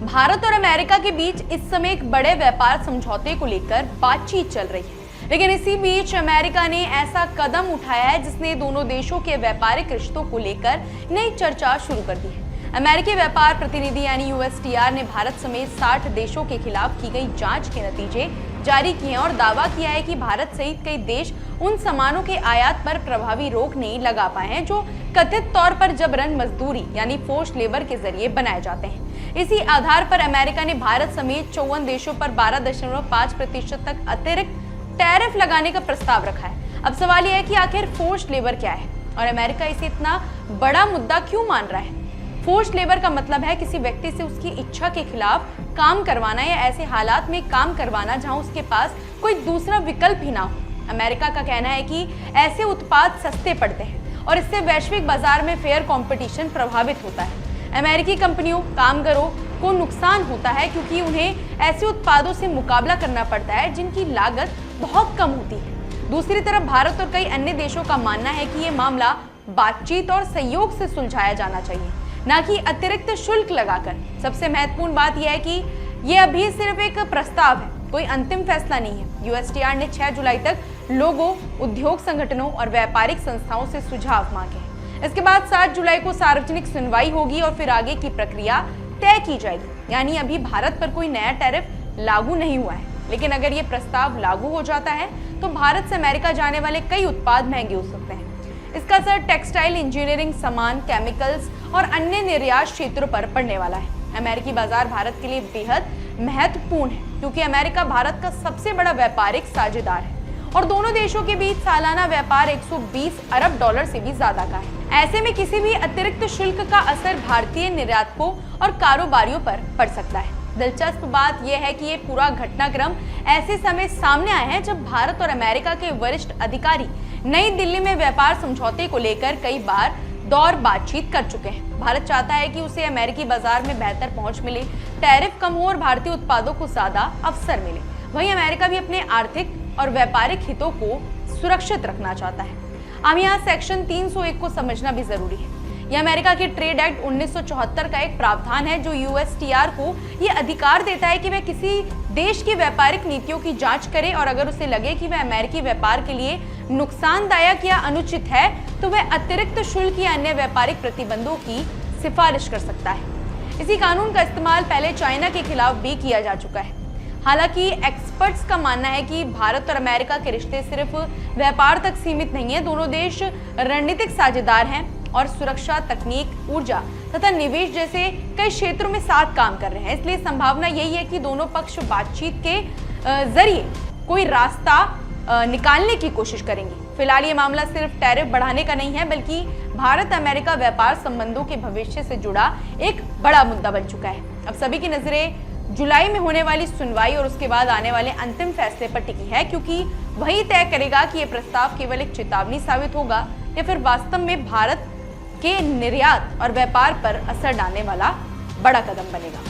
भारत और अमेरिका के बीच इस समय एक बड़े व्यापार समझौते को लेकर बातचीत चल रही है, लेकिन इसी बीच अमेरिका ने ऐसा कदम उठाया है जिसने दोनों देशों के व्यापारिक रिश्तों को लेकर नई चर्चा शुरू कर दी है। अमेरिकी व्यापार प्रतिनिधि यानी यूएसटीआर ने भारत समेत 60 देशों के खिलाफ की गई जांच के नतीजे जारी किए हैं और दावा किया है कि भारत सहित कई देश उन सामानों के आयात पर प्रभावी रोक नहीं लगा पाए हैं जो कथित तौर पर जबरन मजदूरी यानी फोर्स्ड लेबर के जरिए बनाए जाते हैं। इसी आधार पर अमेरिका ने भारत समेत 54 देशों पर 12.5% तक अतिरिक्त टैरिफ लगाने का प्रस्ताव रखा है। अब सवाल यह है कि आखिर फोर्स्ड लेबर क्या है और अमेरिका इसे इतना बड़ा मुद्दा क्यों मान रहा है। फोर्स्ड लेबर का मतलब है किसी व्यक्ति से उसकी इच्छा के खिलाफ काम करवाना या ऐसे हालात में काम करवाना जहां उसके पास कोई दूसरा विकल्प ही ना हो। अमेरिका का कहना है कि ऐसे उत्पाद सस्ते पड़ते हैं और इससे वैश्विक बाजार में फेयर कंपटीशन प्रभावित होता है। अमेरिकी कंपनियों, कामगारों को नुकसान होता है क्योंकि उन्हें ऐसे उत्पादों से मुकाबला करना पड़ता है जिनकी लागत बहुत कम होती है। दूसरी तरफ भारत और कई अन्य देशों का मानना है कि ये मामला बातचीत और सहयोग से सुलझाया जाना चाहिए, ना कि अतिरिक्त शुल्क लगाकर। सबसे महत्वपूर्ण बात यह है कि यह अभी सिर्फ एक प्रस्ताव है, कोई अंतिम फैसला नहीं है। यूएसटीआर ने 6 जुलाई तक लोगों, उद्योग संगठनों और व्यापारिक संस्थाओं से सुझाव मांगे हैं। इसके बाद 7 जुलाई को सार्वजनिक सुनवाई होगी और फिर आगे की प्रक्रिया तय की जाएगी। यानी अभी भारत पर कोई नया टैरिफ लागू नहीं हुआ है, लेकिन अगर ये प्रस्ताव लागू हो जाता है तो भारत से अमेरिका जाने वाले कई उत्पाद महंगे हो सकते हैं। इसका असर टेक्सटाइल, इंजीनियरिंग सामान, केमिकल्स और अन्य निर्यात क्षेत्रों पर पड़ने वाला है। अमेरिकी बाजार भारत के लिए बेहद महत्वपूर्ण है क्योंकि अमेरिका भारत का सबसे बड़ा व्यापारिक साझेदार है और दोनों देशों के बीच सालाना व्यापार 120 अरब डॉलर से भी ज्यादा का है। ऐसे में किसी भी अतिरिक्त शुल्क का असर भारतीय निर्यातकों और कारोबारियों पर पड़ सकता है। दिलचस्प बात यह है कि ये पूरा घटनाक्रम ऐसे समय सामने आया है जब भारत और अमेरिका के वरिष्ठ अधिकारी नई दिल्ली में व्यापार समझौते को लेकर कई बार दौर बातचीत कर चुके हैं। भारत चाहता है कि उसे अमेरिकी बाजार में बेहतर पहुंच मिले, टैरिफ कम हो और भारतीय उत्पादों को ज्यादा अवसर मिले। वहीं अमेरिका भी अपने आर्थिक और व्यापारिक हितों को सुरक्षित रखना चाहता है। अब यहाँ सेक्शन 301 को समझना भी जरूरी है। यह अमेरिका के ट्रेड एक्ट 1974 का एक प्रावधान है जो यूएसटीआर को यह अधिकार देता है कि वह किसी देश की व्यापारिक नीतियों की जांच करे और अगर उसे लगे कि वह अमेरिकी व्यापार के लिए नुकसानदायक या अनुचित है तो वह अतिरिक्त शुल्क या अन्य व्यापारिक प्रतिबंधों की सिफारिश कर सकता है। इसी कानून का इस्तेमाल पहले चाइना के खिलाफ भी किया जा चुका है। हालांकि एक्सपर्ट्स का मानना है कि भारत और अमेरिका के रिश्ते सिर्फ व्यापार तक सीमित नहीं है। दोनों देश रणनीतिक साझेदार हैं और सुरक्षा, तकनीक, ऊर्जा तथा निवेश जैसे कई क्षेत्रों में साथ काम कर रहे हैं। इसलिए संभावना यही है कि दोनों पक्ष बातचीत के जरिए कोई रास्ता निकालने की कोशिश करेंगे। फिलहाल ये मामला सिर्फ टैरिफ बढ़ाने का नहीं है बल्कि भारत अमेरिका व्यापार संबंधों के भविष्य से जुड़ा एक बड़ा मुद्दा बन चुका है। अब सभी की नजरें जुलाई में होने वाली सुनवाई और उसके बाद आने वाले अंतिम फैसले पर टिकी है, क्योंकि वही तय करेगा कि ये प्रस्ताव केवल एक चेतावनी साबित होगा या फिर वास्तव में भारत के निर्यात और व्यापार पर असर डालने वाला बड़ा कदम बनेगा।